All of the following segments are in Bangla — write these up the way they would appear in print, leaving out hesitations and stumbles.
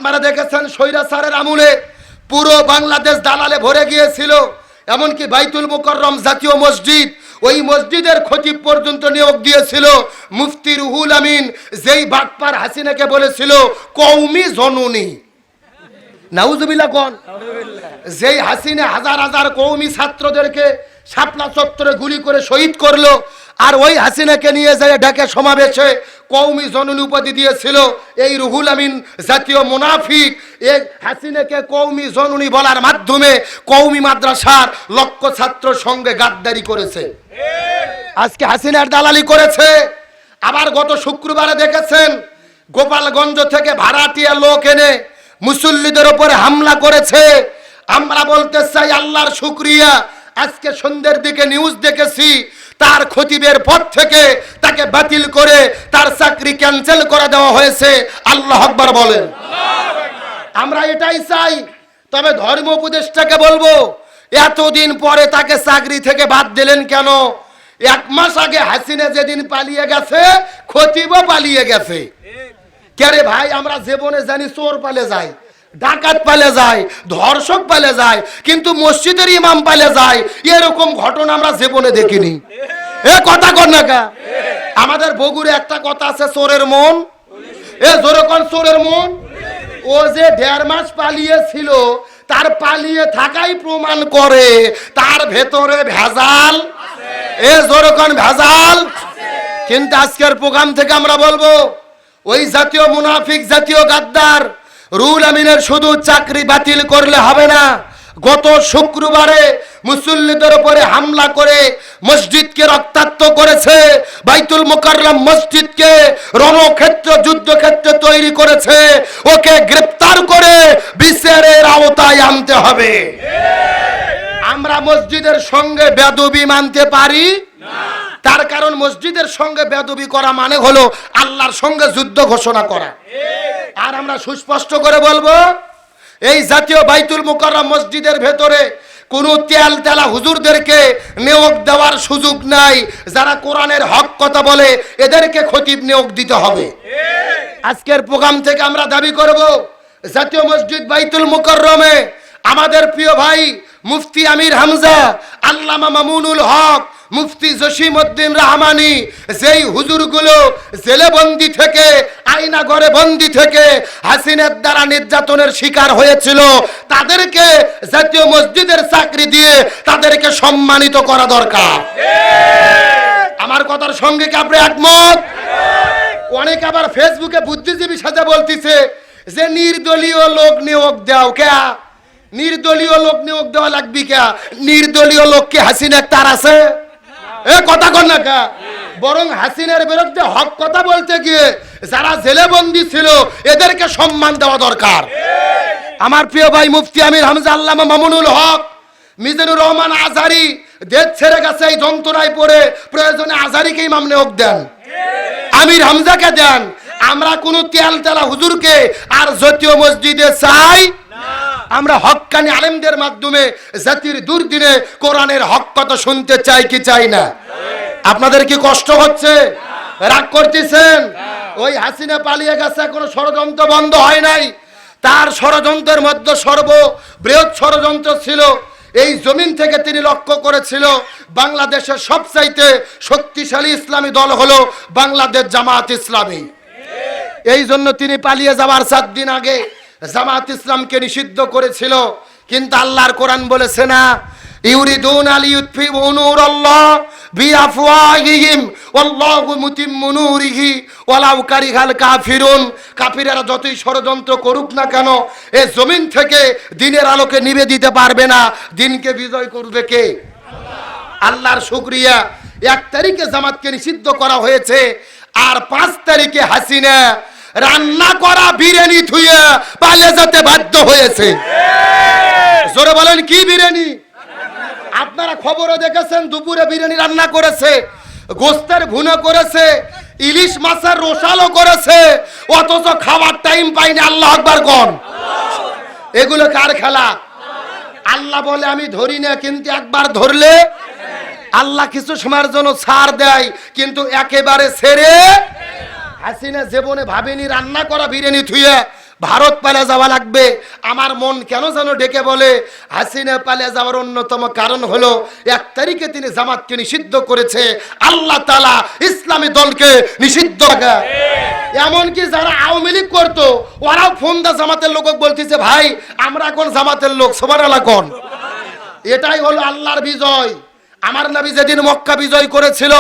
আপনারা দেখেছেন স্বৈরাচারের আমলে পুরো বাংলাদেশ দালালে ভরে গিয়েছিল, এমনকি বাইতুল মুকাররম জাতীয় মসজিদ, ওই মসজিদের খতিব পর্যন্ত নিয়োগ দিয়েছিল মুফতি রুহুল আমিন, যেই বাটপার হাসিনাকে বলেছিল কওমি জননী। নাউজুবিল্লাহ কোন? যেই হাসিনা হাজার হাজার কওমি ছাত্রদেরকে শাপলা চত্বরে গুলি করে শহীদ করলো, আর ওই হাসিনাকে নিয়ে যায় ঢাকা সমাবেশে কওমি জননী উপাধি দিয়েছিল এই রুহুল আমিন জাতীয় মুনাফিক। এই হাসিনাকে কওমি জননী বলার মাধ্যমে কওমি মাদ্রাসার লক্ষ ছাত্রর সঙ্গে গাদ্দারি করেছে, আজকে হাসিনার দালালি করেছে। আবার গত শুক্রবারে দেখেছেন গোপালগঞ্জ থেকে ভাড়াটিয়া লোক এনে মুসল্লিদের উপরে হামলা করেছে। আমরা বলতে চাই আল্লাহর শুকরিয়া, আজকে সন্ধ্যের দিকে নিউজ দেখেছি তার খতিবের পদ থেকে তাকে বাতিল করে তার চাকরি ক্যান্সেল করে দেওয়া হয়েছে। আল্লাহু আকবার বলেন। আমরা এটাই চাই। তবে ধর্ম উপদেষ্টাকে বলবো, এতদিন পরে তাকে চাকরি থেকে বাদ দিলেন কেন? এক মাস আগে হাসিনা যেদিন পালিয়ে গেছে, খতিবও পালিয়ে গেছে। কেরে ভাই, আমরা জীবনে জানি চোর পালে যায়, ডাকাত পালে যায়, ধর্ষক পালে যায়, কিন্তু মসজিদের ইমাম পালে যায়, এরকম ঘটনা আমরা জীবনে দেখিনি। এ কথা কর না কা? আমাদের বগুড়ে একটা কথা আছে, চোরের মন। এ জোরে কোন চোরের মন? ও যে 1.5 মাস পালিয়েছিল, তার পালিয়ে থাকাই প্রমাণ করে তার ভেতরে ভেজাল। এ জোরে কোন ভেজাল? কিন্তু আজকের প্রোগ্রাম থেকে আমরা বলবো, ওই জাতীয় মুনাফিক, জাতীয় গাদ্দার রুহুল আমিনের শুধু চাকরি বাতিল করলে হবে না। গত শুক্রবারে মুসল্লিদের উপরে হামলা করে মসজিদকে রক্তাক্ত করেছে, বাইতুল মুকাররম মসজিদকে রণক্ষেত্র, যুদ্ধক্ষেত্র তৈরি করেছে। ওকে গ্রেফতার করে বিচারের আওতায় আনতে হবে। আমরা মসজিদের সঙ্গে বেয়াদবি মানতে পারি না। তার কারণ মসজিদের সঙ্গে বেয়াদবি করা মানে হলো আল্লাহর সঙ্গে যুদ্ধ ঘোষণা করা। আর আমরা সুস্পষ্ট করে বলবো, এই জাতীয় বাইতুল মুকাররম মসজিদের ভেতরে কোনো তেল তেলা হুজুরদেরকে নিয়োগ দেওয়ার সুযোগ নাই। যারা কোরআনের হক কথা বলে এদেরকে খতিব নিয়োগ দিতে হবে। আজকের প্রোগ্রাম থেকে আমরা দাবি করব, জাতীয় মসজিদ বাইতুল মুকাররমে আমাদের প্রিয় ভাই মুফতি আমির হামজা, আল্লামা মামুনুল হক, মুফতি জসিমউদ্দিন রহমানি, যেই হুজুরগুলো জেলে বন্দি থেকে, আয়না ঘরে বন্দি থেকে হাসিনার দ্বারা নির্যাতনের শিকার হয়েছিল, তাদেরকে জাতীয় মসজিদের চাকরি দিয়ে তাদেরকে সম্মানিত করা দরকার। আমার কথার সঙ্গে কি আপনি একমত? অনেকে আবার ফেসবুকে বুদ্ধিজীবী সাজা বলতিছে যে নির্দলীয় লোক নিয়োগ দাও। কে নির্দলীয় লোক নিয়োগ দেওয়া লাগবে? কে নির্দলীয় লোককে হাসিনা তার আছে? এ কথা কর না কা? বরং হাসিনার বিরুদ্ধে হক কথা বলতে গিয়ে যারা জেলে বন্দী ছিল এদেরকে সম্মান দেওয়া দরকার। আমার প্রিয় ভাই মুফতি আমির হামজা, আল্লামা মামুনুল হক, মিজানুর রহমান আজহারি দেশ ছেড়ে গেছে এই যন্ত্রণায় পড়ে, প্রয়োজনে আজহারিকে ইমাম নিয়োগ দেন, আমির হামজাকে দেন। আমরা কোন তেল তেলা হুজুরকে আর জাতীয় মসজিদে চাই। আমরা হক্কানি আলেমদের মাধ্যমে জাতির দুর্দিনে কোরআনের হক কথা শুনতে চাই কি চাই না? আপনাদের কি কষ্ট হচ্ছে? রাগ করতেছেন? ওই হাসিনা পালিয়ে গেছে, কোনো ষড়যন্ত্র বন্ধ হয় নাই। তার ষড়যন্ত্রের মধ্যে সর্ববৃহৎ ষড়যন্ত্র ছিল, এই জমিন থেকে তিনি লক্ষ্য করেছিল বাংলাদেশের সবচাইতে শক্তিশালী ইসলামী দল হলো বাংলাদেশ জামাত ইসলামী। এই জন্য তিনি পালিয়ে যাওয়ার 4 দিন আগে জামাত ইসলামকে নিষিদ্ধ করেছিল। কিন্তু আল্লাহর কোরআন বলেছে না, ইউরিদুনা লিইউতফিউ নূরাল্লাহ বিআফওয়াহিহিম ওয়াল্লাহু মুতিম্মু নূরিহি ওয়ালাউ কারিহাল কাফিরুন। কাফিররা যতই ষড়যন্ত্র করুক না কেন, এই জমিন থেকে দ্বীনের আলোকে নিভে দিতে পারবে না। দ্বীনকে বিজয় করবে কে? আল্লাহর শুকরিয়া, 1 তারিখে জামাতকে নিষিদ্ধ করা হয়েছে, আর 5 তারিখে হাসিনা রান্না করা বিরিয়ানি থুয়ে পালিয়ে যেতে বাধ্য হয়েছে। জোরে বলেন, কি বিরিয়ানি? আপনারা খবরে দেখেছেন, দুপুরে বিরিয়ানি রান্না করেছে, গোস্তের ভুনা করেছে, ইলিশ মাছের রসালো করেছে, অথচ খাওয়ার টাইম পাইনি। আল্লাহু আকবার কোন? এগুলো কার খেলা? আল্লাহ বলে আমি ধরি না, কিন্তু একবার ধরলে আল্লাহ কিছু সময়ের জন্য ছাড় দেয়, কিন্তু একেবারে ছেড়ে। হাসিনা জীবনে ভাবেনি রান্না করা বিরিয়ানি থুয়ে ভারত পালিয়ে যাওয়া লাগবে। আমার মন কেন যেন ডেকে বলে হাসিনা পালিয়ে যাওয়ার অন্যতম কারণ হলো 1 তারিখে তিনি জামাতকে নিষিদ্ধ করেছে, আল্লাহ তাআলা ইসলামী দলকে নিষিদ্ধ। এমনকি যারা আওয়ামী লীগ করতো ওরাও ফোন দা জামাতের লোক বলতেছে ভাই আমরা এখন জামাতের লোক, সুবহানাল্লাহ কোন। এটাই হলো আল্লাহর বিজয়। আমার নবী যেদিন মক্কা বিজয় করেছিল,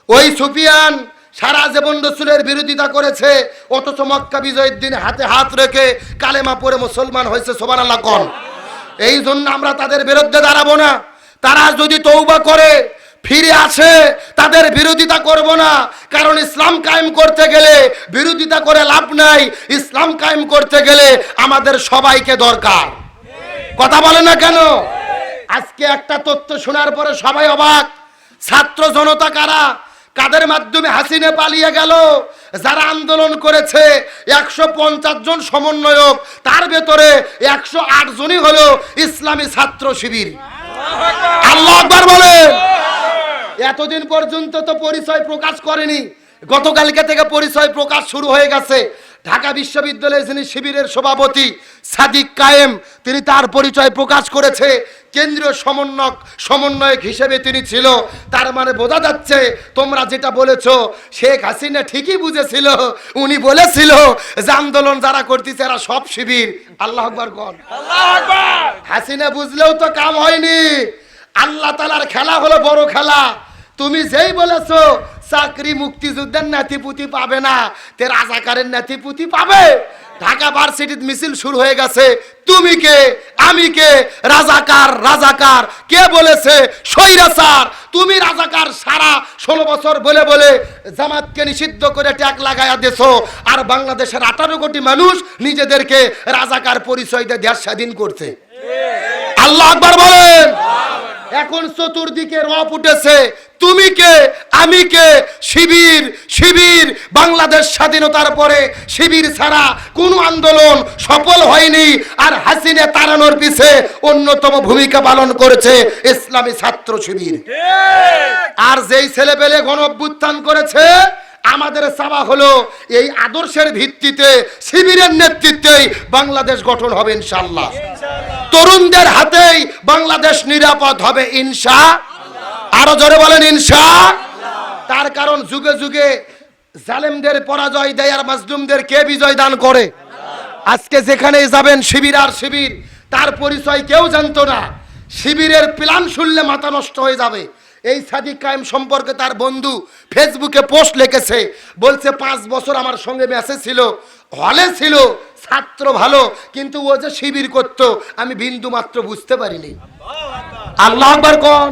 ওই সুফিয়ান সারা জীবন রাসূলের বিরোধিতা করেছে, অথচ মক্কা বিজয়ের দিন হাতে হাত রেখে কালেমা পড়ে মুসলমান হয়েছে, সুবহানাল্লাহ কোন। এই জন্য আমরা তাদের বিরুদ্ধে দাঁড়াবো না। তারা যদি তওবা করে ফিরে আসে তাদের বিরোধিতা করব না, কারণ ইসলাম কায়েম করতে গেলে বিরোধিতা করে লাভ নাই। ইসলাম কায়েম করতে গেলে আমাদের সবাইকে দরকার। কথা বলে না কেন? আজকে একটা তথ্য শোনার পরে সবাই অবাক। ছাত্র জনতা কারা, কাদের মাধ্যমে হাসিনা পালিয়ে গেল? যারা আন্দোলন করেছে 150 জন সমন্বয়ক, তার ভেতরে 108 জনই হলো ইসলামী ছাত্র শিবির। আল্লাহু আকবার বলেন। এতদিন পর্যন্ত তো পরিচয় প্রকাশ করেনি, গতকালকে থেকে পরিচয় প্রকাশ শুরু হয়ে গেছে। ঢাকা বিশ্ববিদ্যালয়ের যিনি শিবিরের সভাপতি সাদিক কায়েম, তিনি তার পরিচয় প্রকাশ করেছে। কেন্দ্রীয় সমন্বয়ক হিসেবে তিনি ছিল। তার মানে বোঝা যাচ্ছে তোমরা যেটা বলেছো শেখ হাসিনা ঠিকই বুঝেছিল। উনি বলেছিল যে আন্দোলন যারা করতেছে এরা সব শিবির। আল্লাহু আকবার কোন। আল্লাহু আকবার। হাসিনা বুঝলেও তো কাম হয়নি। আল্লাহ তাআলার খেলা হলো বড় খেলা। তুমি যেই বলেছো চাকরি মুক্তিযোদ্ধার নাতিপুতি পাবে না, তে রাজাকারের নাতিপুতি পাবে। ঢাকা ভার্সিটির মিছিল শুরু হয়ে গেছে। তুমি কে, আমি কে? রাজাকার। রাজাকার কে বলেছে? স্বৈরাচার। তুমি রাজাকার সারা 16 বছর বলে বলে জামাতকে নিষিদ্ধ করে ট্যাগ লাগায়া দেছো, আর বাংলাদেশের 18 কোটি মানুষ নিজেদেরকে রাজাকার পরিচয় দিয়ে দেশ স্বাধীন করছে। আল্লাহু আকবার বলেন। এখন চতুর্দিকে রব উঠেছে, তুমি কে, আমি কে? শিবির। শিবির। বাংলাদেশ স্বাধীনতার পরে শিবির ছাড়া কোনো আন্দোলন সফল হয়নি। আর হাসিনা তাড়ানোর পিছে অন্যতম ভূমিকা পালন করেছে ইসলামী ছাত্র শিবির। আর যেই ছেলেপেলে গণ অভ্যুত্থান করেছে, আমাদের চাওয়া হলো এই আদর্শের ভিত্তিতে শিবিরের নেতৃত্বেই বাংলাদেশ গঠন হবে ইনশাআল্লাহ। তরুণদের হাতেই বাংলাদেশ নিরাপদ হবে ইনশাআল্লাহ। আরো জোরে বলেন ইনশাআল্লাহ। তার কারণ যুগে যুগে জালেমদের পরাজয় দেয় আর মাজলুমদের কে বিজয় দান করে? আজকে যেখানেই যাবেন শিবির আর শিবির, তার পরিচয় কেউ জানতো না। শিবিরের প্ল্যান শুনলে মাথা নষ্ট হয়ে যাবে। এই সাদিক কায়েম সম্পর্কে তার বন্ধু ফেসবুকে পোস্ট লিখেছে, বলছে 5 বছর আমার সঙ্গে মেসে ছিল, হলে ছিল, ছাত্র ভালো, কিন্তু ও যে শিবির করত আমি বিন্দু মাত্র বুঝতে পারিনি। আল্লাহু আকবার কোন।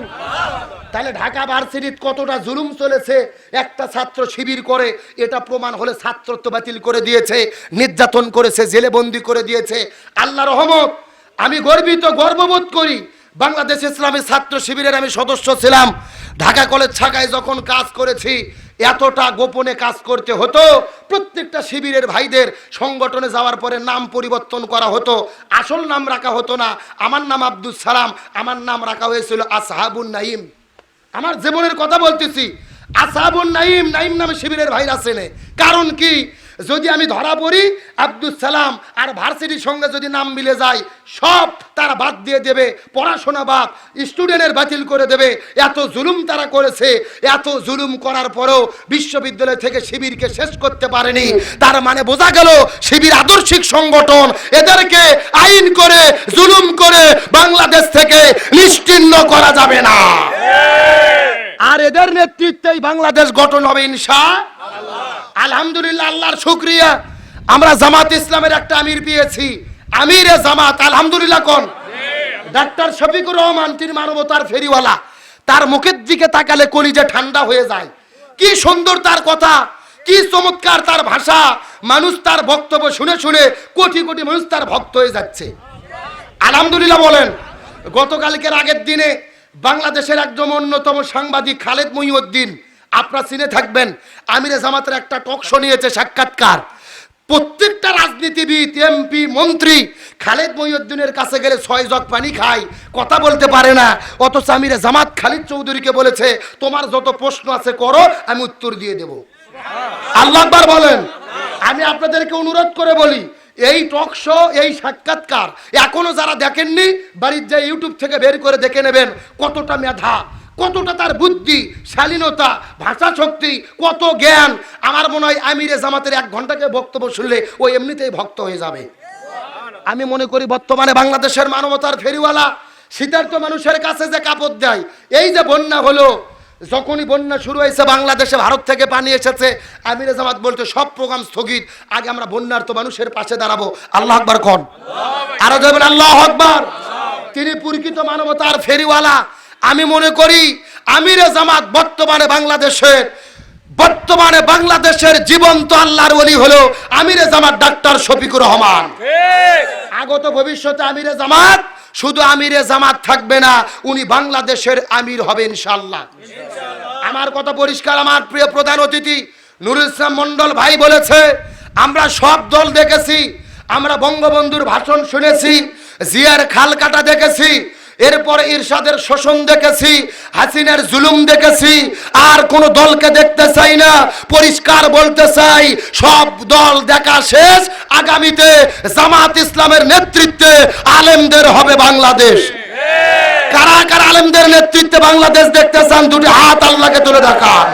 তাহলে ঢাকা ভার্সিটিতে কতটা জুলুম চলেছে একটা ছাত্র শিবির করে, এটা প্রমাণ হলে ছাত্রত্ব বাতিল করে দিয়েছে, নির্যাতন করেছে, জেলে বন্দি করে দিয়েছে। আল্লাহর রহমত। আমি গর্ববোধ করি বাংলাদেশ ইসলামী ছাত্র শিবিরের আমি সদস্য ছিলাম। ঢাকা কলেজ শাখায় যখন কাজ করেছি, এতটা গোপনে কাজ করতে হতো। প্রত্যেকটা শিবিরের ভাইদের সংগঠনে যাওয়ার পরে নাম পরিবর্তন করা হতো, আসল নাম রাখা হতো না। আমার নাম আব্দুল সালাম, আমার নাম রাখা হয়েছিল আসহাবুন নাইম। আমার জীবনের কথা বলতেছি। আসহাবুন নাইম, নাইম নামে শিবিরের ভাইরা চেনে। কারণ কি? যদি আমি ধরা পড়ি আব্দুল সালাম আর ভার্সিটির সঙ্গে যদি নাম মিলে যায়, সব তারা বাদ দিয়ে দেবে, পড়াশোনা বাদ, স্টুডেন্টের বাতিল করে দেবে। এত জুলুম তারা করেছে। এত জুলুম করার পরেও বিশ্ববিদ্যালয় থেকে শিবিরকে শেষ করতে পারেনি। তার মানে বোঝা গেল শিবির আদর্শিক সংগঠন। এদেরকে আইন করে জুলুম করে বাংলাদেশ থেকে নিশ্চিহ্ন করা যাবে না। আর এদের নেতৃত্বেই বাংলাদেশ গঠন হবে ইনশাআল্লাহ। আলহামদুলিল্লাহ, আল্লাহর শুকরিয়া, আমরা জামাত ইসলামের একটা আমির পেয়েছি। আমিরে জামাত আলহামদুলিল্লাহ কোন? ডাক্তার শফিকুর রহমান। তিনি মানবতার ফেরিওয়ালা। তার মুখের দিকে তাকালে কলিজা ঠান্ডা হয়ে যায়। কি সুন্দর তার কথা, কি চমৎকার তার ভাষা। মানুষ তার বক্তব্য শুনে শুনে কোটি কোটি মানুষ তার ভক্ত হয়ে যাচ্ছে। আলহামদুলিল্লাহ বলেন। গতকালকের আগের দিনে বাংলাদেশের একজন অন্যতম সাংবাদিক খালেদ মহিউদ্দিন, আপনারা চিনে থাকবেন, আমিরে জামাতের একটা টক শো নিয়েছে, সাক্ষাৎকার। প্রত্যেকটা রাজনীতিবিদ, এমপি, মন্ত্রী খালেদ মহিউদ্দিনের কাছে গেলে 6 জগ পানি খায়, কথা বলতে পারে না। অথচ আমিরে জামাত খালিদ চৌধুরীকে বলেছে তোমার যত প্রশ্ন আছে করো, আমি উত্তর দিয়ে দেব। আল্লাহু আকবার বলেন। আমি আপনাদেরকে অনুরোধ করে বলি, এই টক শো, এই সাক্ষাৎকার এখনো যারা দেখেননি, বাড়ির যে ইউটিউব থেকে বের করে দেখে নেবেন কতটা মেধা, কতটা তার বুদ্ধি, শালীনতা, ভাষা শক্তি, কত জ্ঞান। আমার মনে হয় আমিরে জামাতের 1 ঘন্টাকে বক্তব্য শুনলে ও এমনিতেই ভক্ত হয়ে যাবে। আমি মনে করি বর্তমানে বাংলাদেশের মানবতার ফেরিওয়ালা শীতার্ত মানুষের কাছে যে কাপড় দেয়, এই যে বন্যা হলো, যখনই বন্যা শুরু হয়েছে বাংলাদেশে ভারত থেকে পানি এসেছে, আমিরে জামাত বলতে সব প্রোগ্রাম স্থগিত, আগে আমরা বন্যার্ত মানুষের পাশে দাঁড়াবো। আল্লাহ আকবার কোন, আরো যাবেন আল্লাহ আকবার। তিনি প্রকৃত মানবতার ফেরিওয়ালা। আমি মনে করি আমিরে জামাত বর্তমানে বাংলাদেশের জীবন্ত আল্লাহর ওলি হলো আমিরে জামাত ডাক্তার শফিকুর রহমান। আগত ভবিষ্যতে আমিরে জামাত শুধু আমিরে জামাত থাকবে না, উনি বাংলাদেশের আমির হবে ইনশাআল্লাহ। আমার কথা পরিষ্কার। আমার প্রিয় প্রধান অতিথি নুরুল ইসলাম মন্ডল ভাই বলেছে, আমরা সব দল দেখেছি, আমরা বঙ্গবন্ধুর ভাষণ শুনেছি, জিয়ার খাল কাটা দেখেছি, এরপরে ইরশাদের শোষণ দেখেছি, হাসিনার জুলুম দেখেছি, আর কোন দলকে দেখতে চাই না। পরিষ্কার বলতে চাই, সব দল দেখা শেষ, আগামীতে জামাত ইসলামের নেতৃত্বে আলেমদের হবে বাংলাদেশ। কারা কারা আলেমদের নেতৃত্বে বাংলাদেশ দেখতে চান? দুটি হাত আল্লাহকে তুলে দেখান।